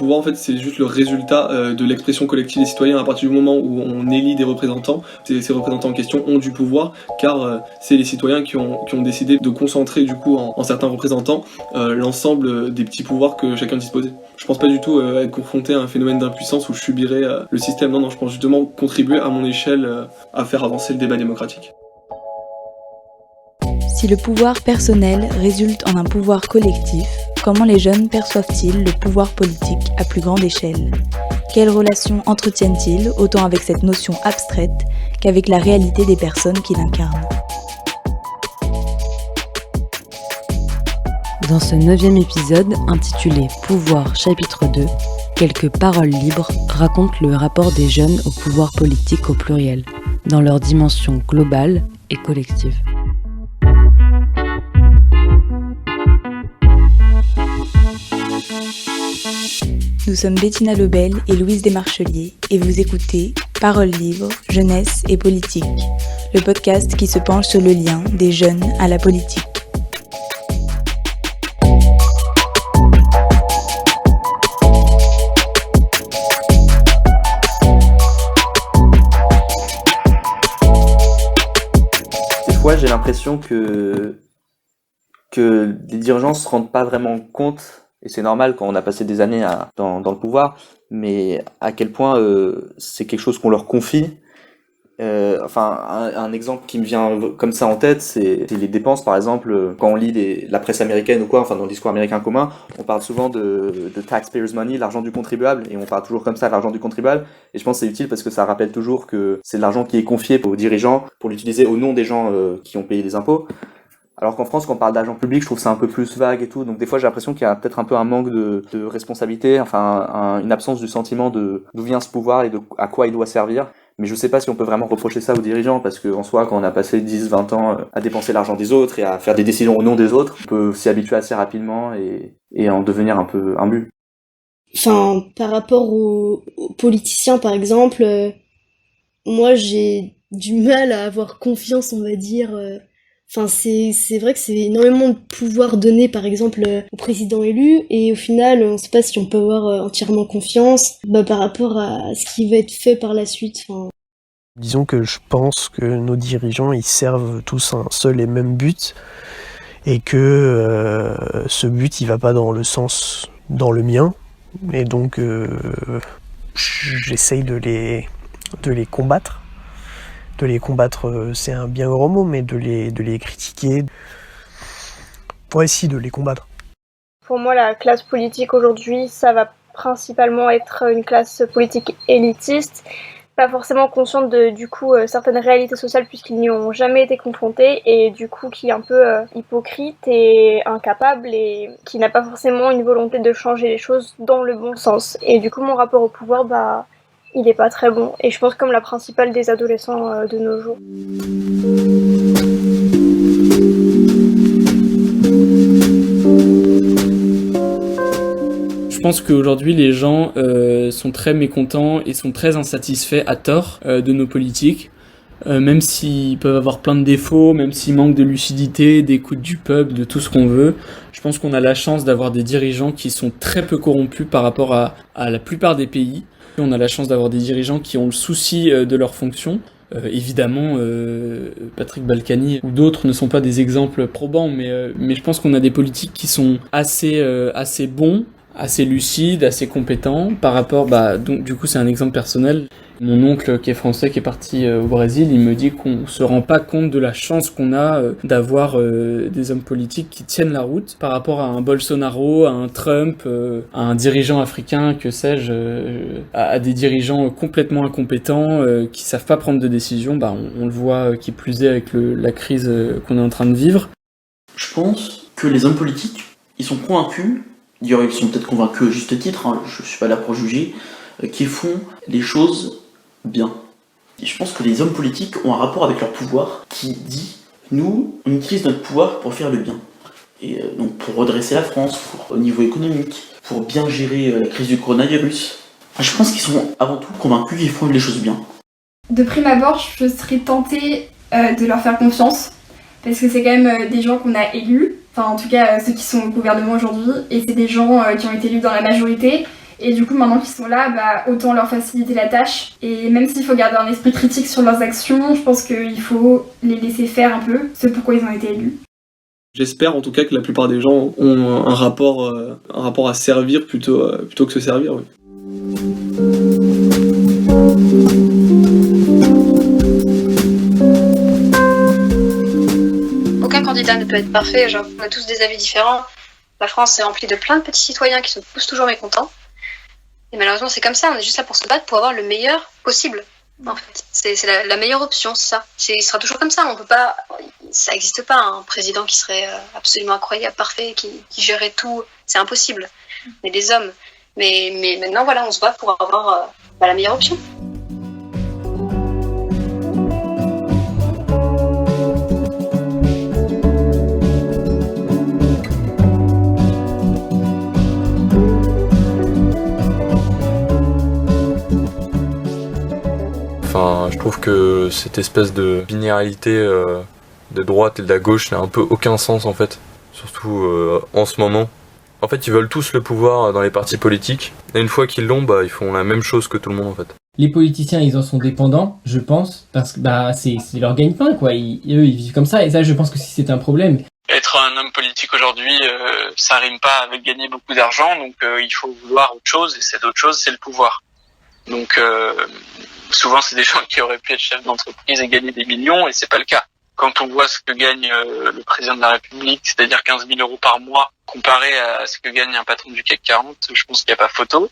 pouvoir, en fait, c'est juste le résultat de l'expression collective des citoyens. À partir du moment où on élit des représentants, ces représentants en question ont du pouvoir, car c'est les citoyens qui ont décidé de concentrer du coup en certains représentants l'ensemble des petits pouvoirs que chacun disposait. Je pense pas du tout être confronté à un phénomène d'impuissance où je subirais le système. Non, je pense justement contribuer à mon échelle à faire avancer le débat démocratique. Si le pouvoir personnel résulte en un pouvoir collectif, comment les jeunes perçoivent-ils le pouvoir politique à plus grande échelle ? Quelles relations entretiennent-ils autant avec cette notion abstraite qu'avec la réalité des personnes qui l'incarnent ? Dans ce 9e épisode, intitulé « Pouvoir chapitre 2 », quelques paroles libres racontent le rapport des jeunes au pouvoir politique au pluriel, dans leur dimension globale et collective. Nous sommes Bettina Lebel et Louise Desmarcheliers et vous écoutez Paroles libres, jeunesse et politique, le podcast qui se penche sur le lien des jeunes à la politique. Des fois, j'ai l'impression que les dirigeants se rendent pas vraiment compte. Et c'est normal quand on a passé des années dans le pouvoir, mais à quel point c'est quelque chose qu'on leur confie. Un exemple qui me vient comme ça en tête, c'est les dépenses, par exemple, quand on lit la presse américaine ou quoi, dans le discours américain commun, on parle souvent de taxpayers' money, l'argent du contribuable, et on parle toujours comme ça, l'argent du contribuable, et je pense que c'est utile parce que ça rappelle toujours que c'est de l'argent qui est confié aux dirigeants pour l'utiliser au nom des gens qui ont payé des impôts. Alors qu'en France, quand on parle d'argent public, je trouve ça un peu plus vague et tout. Donc des fois, j'ai l'impression qu'il y a peut-être un peu un manque de responsabilité, une absence du sentiment de d'où vient ce pouvoir et à quoi il doit servir. Mais je sais pas si on peut vraiment reprocher ça aux dirigeants, parce qu'en soi, quand on a passé 10-20 ans à dépenser l'argent des autres et à faire des décisions au nom des autres, on peut s'y habituer assez rapidement et en devenir un peu imbu. Par rapport aux politiciens, par exemple, moi, j'ai du mal à avoir confiance, on va dire... c'est vrai que c'est énormément de pouvoir donné, par exemple, au président élu, et au final, on sait pas si on peut avoir entièrement confiance par rapport à ce qui va être fait par la suite. Disons que je pense que nos dirigeants, ils servent tous un seul et même but, et que ce but, il va pas dans le mien, et donc j'essaye de les combattre. De les combattre, c'est un bien grand mot, mais de les critiquer, pour essayer de les combattre. Pour moi, la classe politique aujourd'hui, ça va principalement être une classe politique élitiste, pas forcément consciente de, certaines réalités sociales puisqu'ils n'y ont jamais été confrontés, et du coup qui est un peu hypocrite et incapable et qui n'a pas forcément une volonté de changer les choses dans le bon sens. Et du coup, mon rapport au pouvoir, il est pas très bon, et je pense comme la principale des adolescents de nos jours. Je pense qu'aujourd'hui les gens sont très mécontents et sont très insatisfaits à tort de nos politiques, même s'ils peuvent avoir plein de défauts, même s'ils manquent de lucidité, d'écoute du peuple, de tout ce qu'on veut. Je pense qu'on a la chance d'avoir des dirigeants qui sont très peu corrompus par rapport à la plupart des pays. On a la chance d'avoir des dirigeants qui ont le souci de leur fonction. Évidemment, Patrick Balkany ou d'autres ne sont pas des exemples probants, mais je pense qu'on a des politiques qui sont assez bons, assez lucides, assez compétents par rapport... donc du coup, c'est un exemple personnel. Mon oncle qui est français, qui est parti au Brésil, il me dit qu'on se rend pas compte de la chance qu'on a d'avoir des hommes politiques qui tiennent la route par rapport à un Bolsonaro, à un Trump, à un dirigeant africain, que sais-je, à des dirigeants complètement incompétents qui savent pas prendre de décision. On le voit qui plus est avec la crise qu'on est en train de vivre. Je pense que les hommes politiques, ils sont convaincus, d'ailleurs ils sont peut-être convaincus à juste titre, je suis pas là pour juger, qui font les choses bien. Et je pense que les hommes politiques ont un rapport avec leur pouvoir qui dit nous, on utilise notre pouvoir pour faire le bien. Et donc pour redresser la France, au niveau économique, pour bien gérer la crise du coronavirus. Je pense qu'ils sont avant tout convaincus qu'ils font les choses bien. De prime abord, je serais tentée de leur faire confiance, parce que c'est quand même des gens qu'on a élus, en tout cas ceux qui sont au gouvernement aujourd'hui, et c'est des gens qui ont été élus dans la majorité. Et du coup, maintenant qu'ils sont là, autant leur faciliter la tâche. Et même s'il faut garder un esprit critique sur leurs actions, je pense qu'il faut les laisser faire un peu ce pourquoi ils ont été élus. J'espère en tout cas que la plupart des gens ont un rapport à servir plutôt que se servir. Oui. Aucun candidat ne peut être parfait, genre, on a tous des avis différents. La France est remplie de plein de petits citoyens qui sont tous toujours mécontents. Et malheureusement, c'est comme ça, on est juste là pour se battre pour avoir le meilleur possible. En fait, c'est la meilleure option, c'est ça. Il sera toujours comme ça, on peut pas... Ça n'existe pas, un président qui serait absolument incroyable, parfait, qui gérerait tout. C'est impossible. On est des hommes. Mais maintenant, voilà, on se bat pour avoir la meilleure option. Enfin, je trouve que cette espèce de binarité de droite et de la gauche n'a un peu aucun sens en fait, surtout en ce moment. En fait, ils veulent tous le pouvoir dans les partis politiques, et une fois qu'ils l'ont, ils font la même chose que tout le monde en fait. Les politiciens, ils en sont dépendants, je pense, parce que c'est leur gagne-pain, quoi. Eux, ils vivent comme ça, et ça, je pense que si c'est un problème. Être un homme politique aujourd'hui, ça rime pas avec gagner beaucoup d'argent, donc il faut vouloir autre chose, et cette autre chose, c'est le pouvoir. Donc souvent, c'est des gens qui auraient pu être chefs d'entreprise et gagner des millions, et c'est pas le cas. Quand on voit ce que gagne le président de la République, c'est-à-dire 15 000 euros par mois, comparé à ce que gagne un patron du CAC 40, je pense qu'il n'y a pas photo.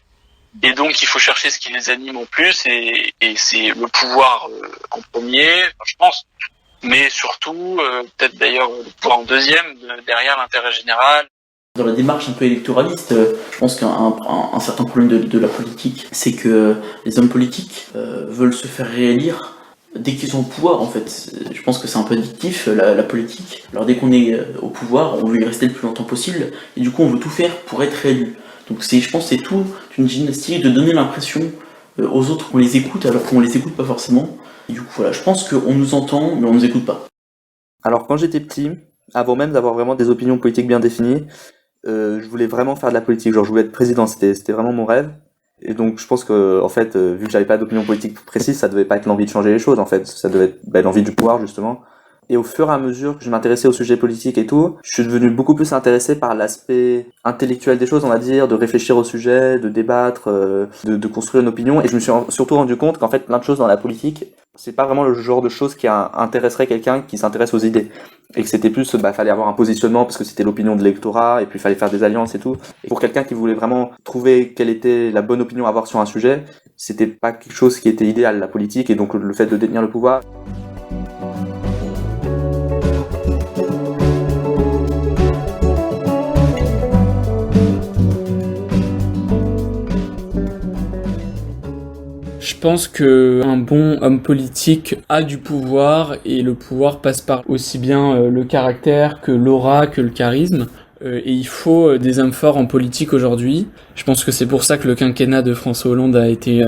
Et donc, il faut chercher ce qui les anime en plus, et c'est le pouvoir en premier, je pense. Mais surtout, peut-être d'ailleurs le pouvoir en deuxième, derrière l'intérêt général. Dans la démarche un peu électoraliste, je pense qu'un certain problème de la politique, c'est que les hommes politiques veulent se faire réélire dès qu'ils sont au pouvoir, en fait. Je pense que c'est un peu addictif, la politique. Alors dès qu'on est au pouvoir, on veut y rester le plus longtemps possible, et du coup on veut tout faire pour être réélu. Donc je pense que c'est tout une gymnastique de donner l'impression aux autres qu'on les écoute, alors qu'on les écoute pas forcément. Et du coup voilà, je pense qu'on nous entend, mais on nous écoute pas. Alors quand j'étais petit, avant même d'avoir vraiment des opinions politiques bien définies, je voulais vraiment faire de la politique, genre je voulais être président, c'était vraiment mon rêve. Et donc je pense que en fait, vu que j'avais pas d'opinion politique précise, ça devait pas être l'envie de changer les choses en fait, ça devait être l'envie du pouvoir justement. Et au fur et à mesure que je m'intéressais aux sujets politiques et tout, je suis devenu beaucoup plus intéressé par l'aspect intellectuel des choses, on va dire, de réfléchir au sujet, de débattre, de construire une opinion. Et je me suis surtout rendu compte qu'en fait, plein de choses dans la politique, c'est pas vraiment le genre de choses qui intéresserait quelqu'un qui s'intéresse aux idées. Et que c'était plus, fallait avoir un positionnement parce que c'était l'opinion de l'électorat, et puis fallait faire des alliances et tout. Et pour quelqu'un qui voulait vraiment trouver quelle était la bonne opinion à avoir sur un sujet, c'était pas quelque chose qui était idéal, la politique, et donc le fait de détenir le pouvoir. Je pense qu'un bon homme politique a du pouvoir, et le pouvoir passe par aussi bien le caractère que l'aura, que le charisme. Et il faut des hommes forts en politique aujourd'hui. Je pense que c'est pour ça que le quinquennat de François Hollande a été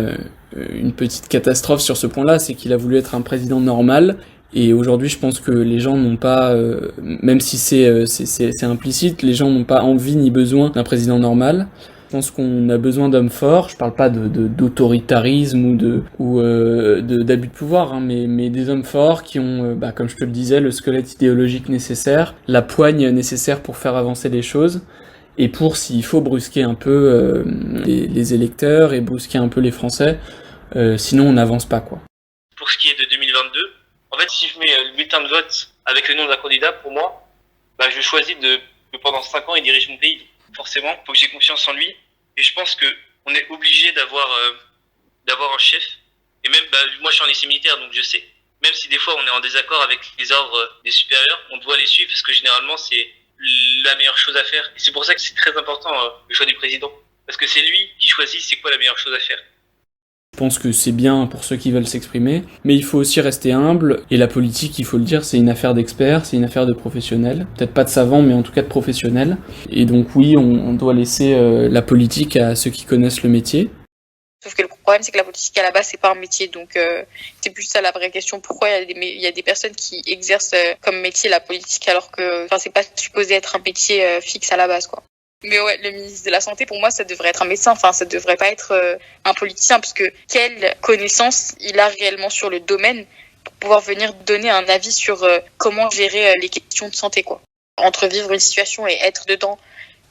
une petite catastrophe sur ce point-là, c'est qu'il a voulu être un président normal. Et aujourd'hui, je pense que les gens n'ont pas, même si c'est implicite, les gens n'ont pas envie ni besoin d'un président normal. Je pense qu'on a besoin d'hommes forts. Je parle pas d'autoritarisme ou d'abus de pouvoir, hein, mais des hommes forts qui ont, comme je te le disais, le squelette idéologique nécessaire, la poigne nécessaire pour faire avancer les choses, et pour, s'il faut, brusquer un peu les électeurs et brusquer un peu les Français. Sinon, on n'avance pas, quoi. Pour ce qui est de 2022, en fait, si je mets le bulletin de vote avec le nom d'un candidat, pour moi, je choisis que pendant 5 ans, il dirige mon pays. Forcément, faut que j'ai confiance en lui, et je pense que on est obligé d'avoir un chef. Et même, moi, je suis en lycée militaire, donc je sais. Même si des fois on est en désaccord avec les ordres des supérieurs, on doit les suivre parce que généralement c'est la meilleure chose à faire. Et c'est pour ça que c'est très important le choix du président, parce que c'est lui qui choisit c'est quoi la meilleure chose à faire. Je pense que c'est bien pour ceux qui veulent s'exprimer, mais il faut aussi rester humble, et la politique, il faut le dire, c'est une affaire d'experts, c'est une affaire de professionnels, peut-être pas de savants, mais en tout cas de professionnels, et donc oui, on doit laisser la politique à ceux qui connaissent le métier. Sauf que le problème, c'est que la politique, à la base, c'est pas un métier, donc c'est plus ça la vraie question. Pourquoi il y a des personnes qui exercent comme métier la politique, alors que c'est pas supposé être un métier fixe à la base, quoi. Mais ouais, le ministre de la Santé, pour moi, ça devrait être un médecin. Enfin, ça devrait pas être un politicien, parce que quelle connaissance il a réellement sur le domaine pour pouvoir venir donner un avis sur comment gérer les questions de santé, quoi. Entre vivre une situation et être dedans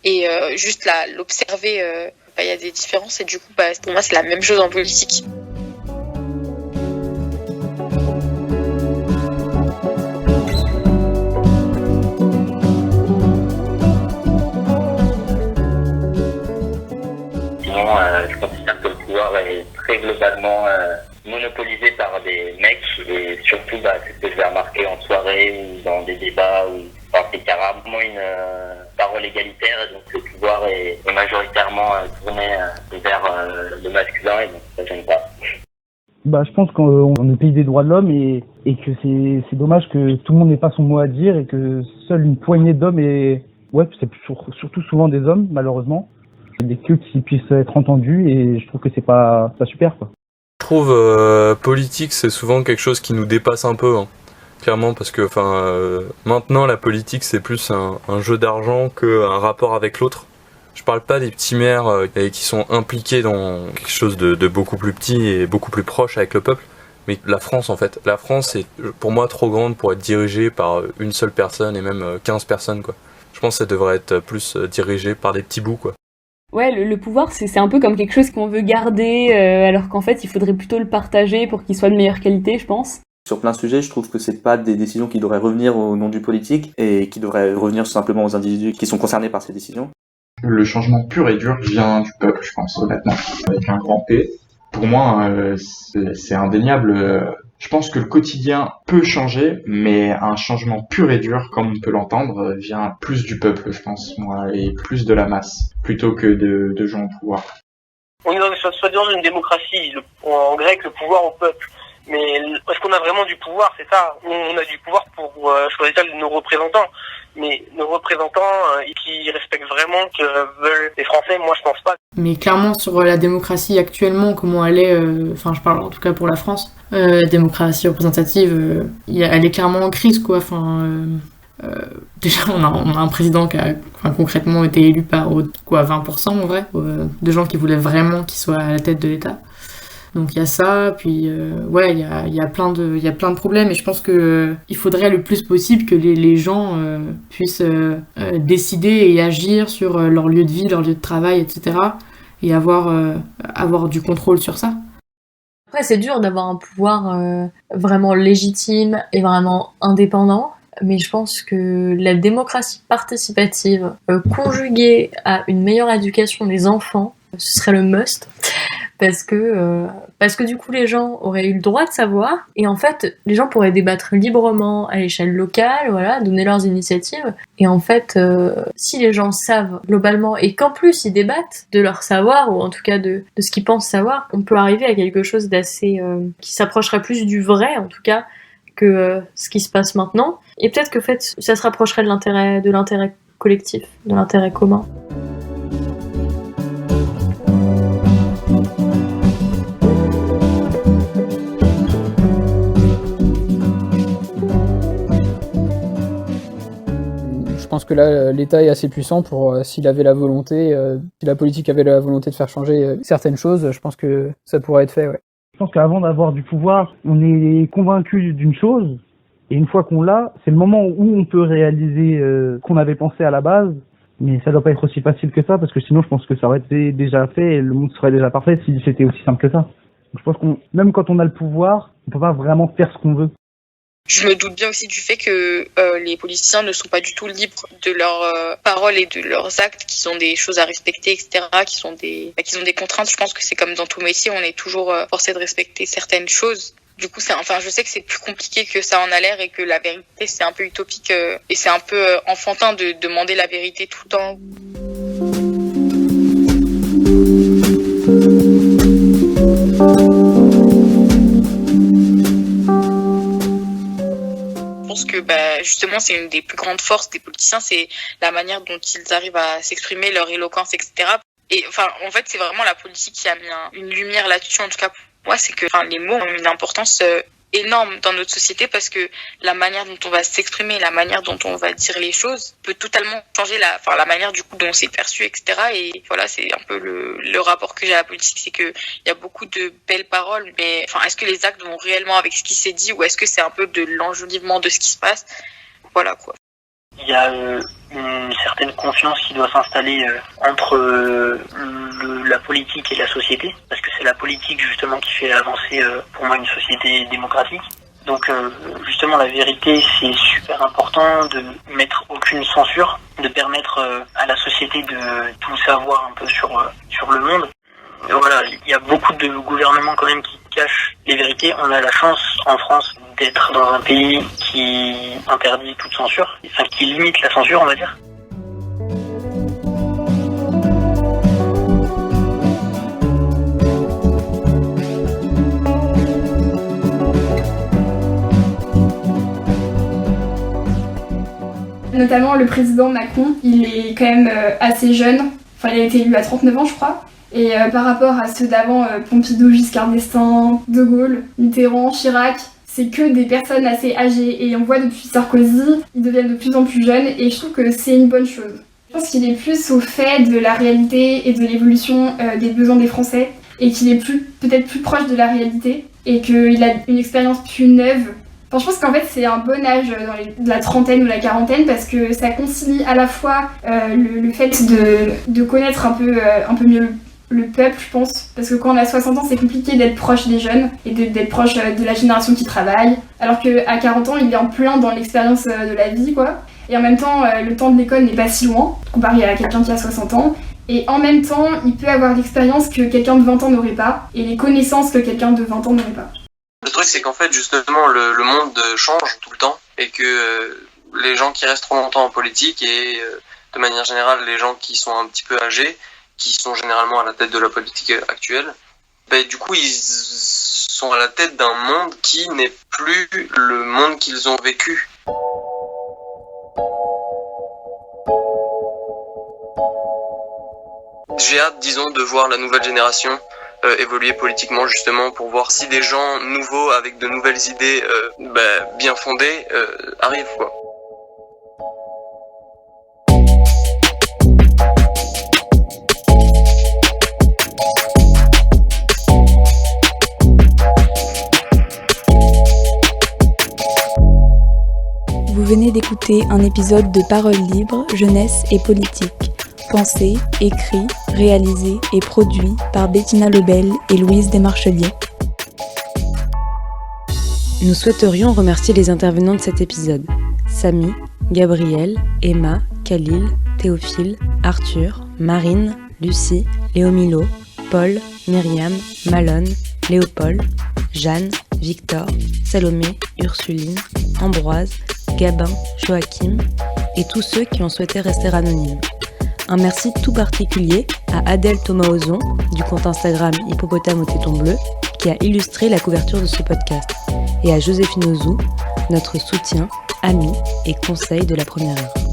et juste l'observer, il y a des différences et du coup, pour moi, c'est la même chose en politique. Je considère que le pouvoir est très globalement monopolisé par des mecs et surtout c'est ce que je vais remarquer en soirée ou dans des débats où c'est carrément une parole égalitaire et donc le pouvoir est majoritairement tourné vers le masculin et donc ça j'aime pas. Je pense qu'on est pays des droits de l'homme et que c'est dommage que tout le monde n'ait pas son mot à dire et que seule une poignée d'hommes c'est surtout souvent des hommes malheureusement. Des cultes qui puissent être entendus et je trouve que c'est pas super quoi. Je trouve politique c'est souvent quelque chose qui nous dépasse un peu clairement parce que maintenant la politique c'est plus un jeu d'argent qu'un rapport avec l'autre. Je parle pas des petits maires qui sont impliqués dans quelque chose de beaucoup plus petit et beaucoup plus proche avec le peuple, mais la France en fait. La France est pour moi trop grande pour être dirigée par une seule personne et même 15 personnes quoi. Je pense que ça devrait être plus dirigé par des petits bouts quoi. Ouais, le pouvoir, c'est un peu comme quelque chose qu'on veut garder, alors qu'en fait, il faudrait plutôt le partager pour qu'il soit de meilleure qualité, je pense. Sur plein de sujets, je trouve que c'est pas des décisions qui devraient revenir au nom du politique et qui devraient revenir simplement aux individus qui sont concernés par ces décisions. Le changement pur et dur vient du peuple, je pense, honnêtement, avec un grand P. Pour moi, c'est indéniable. Je pense que le quotidien peut changer, mais un changement pur et dur, comme on peut l'entendre, vient plus du peuple, je pense, moi, et plus de la masse, plutôt que de gens au pouvoir. On est dans une démocratie, en grec, le pouvoir au peuple. Mais est-ce qu'on a vraiment du pouvoir? C'est ça. On a du pouvoir pour choisir nos représentants. Mais nos représentants qui respectent vraiment que veulent les Français, moi je pense pas. Mais clairement sur la démocratie actuellement, comment elle est, je parle en tout cas pour la France, la démocratie représentative, elle est clairement en crise quoi. Déjà on a un président qui a concrètement été élu par 20% en vrai, de gens qui voulaient vraiment qu'il soit à la tête de l'État. Donc il y a ça, puis il y a plein de problèmes et je pense que il faudrait le plus possible que les gens puissent décider et agir sur leur lieu de vie, leur lieu de travail, etc. et avoir du contrôle sur ça. Après c'est dur d'avoir un pouvoir vraiment légitime et vraiment indépendant, mais je pense que la démocratie participative conjuguée à une meilleure éducation des enfants, ce serait le must. Parce que du coup les gens auraient eu le droit de savoir et en fait les gens pourraient débattre librement à l'échelle locale, voilà, donner leurs initiatives et en fait si les gens savent globalement et qu'en plus ils débattent de leur savoir ou en tout cas de ce qu'ils pensent savoir, on peut arriver à quelque chose d'assez qui s'approcherait plus du vrai en tout cas que ce qui se passe maintenant et peut-être que en fait ça se rapprocherait de l'intérêt collectif, de l'intérêt commun. Je pense que là, l'État est assez puissant pour, s'il avait la volonté, si la politique avait la volonté de faire changer certaines choses, je pense que ça pourrait être fait, ouais. Je pense qu'avant d'avoir du pouvoir, on est convaincu d'une chose, et une fois qu'on l'a, c'est le moment où on peut réaliser ce qu'on avait pensé à la base, mais ça doit pas être aussi facile que ça, parce que sinon je pense que ça aurait été déjà fait, et le monde serait déjà parfait si c'était aussi simple que ça. Donc je pense même quand on a le pouvoir, on peut pas vraiment faire ce qu'on veut. Je me doute bien aussi du fait que les politiciens ne sont pas du tout libres de leurs paroles et de leurs actes, qu'ils ont des choses à respecter, etc., qu'ils ont des contraintes. Je pense que c'est comme dans tout métier, on est toujours forcé de respecter certaines choses. Du coup, je sais que c'est plus compliqué que ça en a l'air et que la vérité, c'est un peu utopique et c'est un peu enfantin de demander la vérité tout le temps. Je pense que justement c'est une des plus grandes forces des politiciens, c'est la manière dont ils arrivent à s'exprimer, leur éloquence, etc. Et en fait c'est vraiment la politique qui a mis une lumière là-dessus, en tout cas pour moi, c'est que les mots ont une importance énorme dans notre société parce que la manière dont on va s'exprimer, la manière dont on va dire les choses peut totalement changer la manière du coup dont on s'est perçu, etc. Et voilà, c'est un peu le rapport que j'ai à la politique, c'est que il y a beaucoup de belles paroles, mais enfin, est-ce que les actes vont réellement avec ce qui s'est dit ou est-ce que c'est un peu de l'enjolivement de ce qui se passe? Voilà quoi. Il y a une certaine confiance qui doit s'installer entre la politique et la société, parce que c'est la politique justement qui fait avancer pour moi une société démocratique. Donc justement la vérité, c'est super important de mettre aucune censure, de permettre à la société de tout savoir un peu sur le monde. Et voilà, il y a beaucoup de gouvernements quand même qui cachent les vérités. On a la chance en France d'être dans un pays qui interdit toute censure, enfin qui limite la censure, on va dire. Notamment le président Macron, il est quand même assez jeune, enfin il a été élu à 39 ans je crois. Et par rapport à ceux d'avant, Pompidou, Giscard d'Estaing, De Gaulle, Mitterrand, Chirac, c'est que des personnes assez âgées. Et on voit depuis Sarkozy, ils deviennent de plus en plus jeunes et je trouve que c'est une bonne chose. Je pense qu'il est plus au fait de la réalité et de l'évolution des besoins des Français et qu'il est peut-être plus proche de la réalité et qu'il a une expérience plus neuve. Enfin, je pense qu'en fait c'est un bon âge dans la trentaine ou la quarantaine parce que ça concilie à la fois le fait de connaître un peu mieux le peuple, je pense, parce que quand on a 60 ans, c'est compliqué d'être proche des jeunes et d'être proche de la génération qui travaille, alors qu'à 40 ans, il est en plein dans l'expérience de la vie, quoi. Et en même temps, le temps de l'école n'est pas si loin, comparé à quelqu'un qui a 60 ans. Et en même temps, il peut avoir l'expérience que quelqu'un de 20 ans n'aurait pas, et les connaissances que quelqu'un de 20 ans n'aurait pas. Le truc, c'est qu'en fait, justement, le monde change tout le temps, et que les gens qui restent trop longtemps en politique, et de manière générale, les gens qui sont un petit peu âgés, qui sont généralement à la tête de la politique actuelle, du coup ils sont à la tête d'un monde qui n'est plus le monde qu'ils ont vécu. J'ai hâte, disons, de voir la nouvelle génération évoluer politiquement justement pour voir si des gens nouveaux avec de nouvelles idées bien fondées arrivent quoi. Vous venez d'écouter un épisode de Paroles libres, jeunesse et politique. Pensé, écrit, réalisé et produit par Bettina Lebel et Louise Desmarchelier. Nous souhaiterions remercier les intervenants de cet épisode. Samy, Gabriel, Emma, Khalil, Théophile, Arthur, Marine, Lucie, Léomilo, Paul, Myriam, Malone, Léopold, Jeanne, Victor, Salomé, Ursuline, Ambroise, Gabin, Joachim et tous ceux qui ont souhaité rester anonymes. Un merci tout particulier à Adèle Thomas-Ozon du compte Instagram Hippopotame au téton bleu qui a illustré la couverture de ce podcast et à Joséphine Ozou, notre soutien, ami et conseil de la première heure.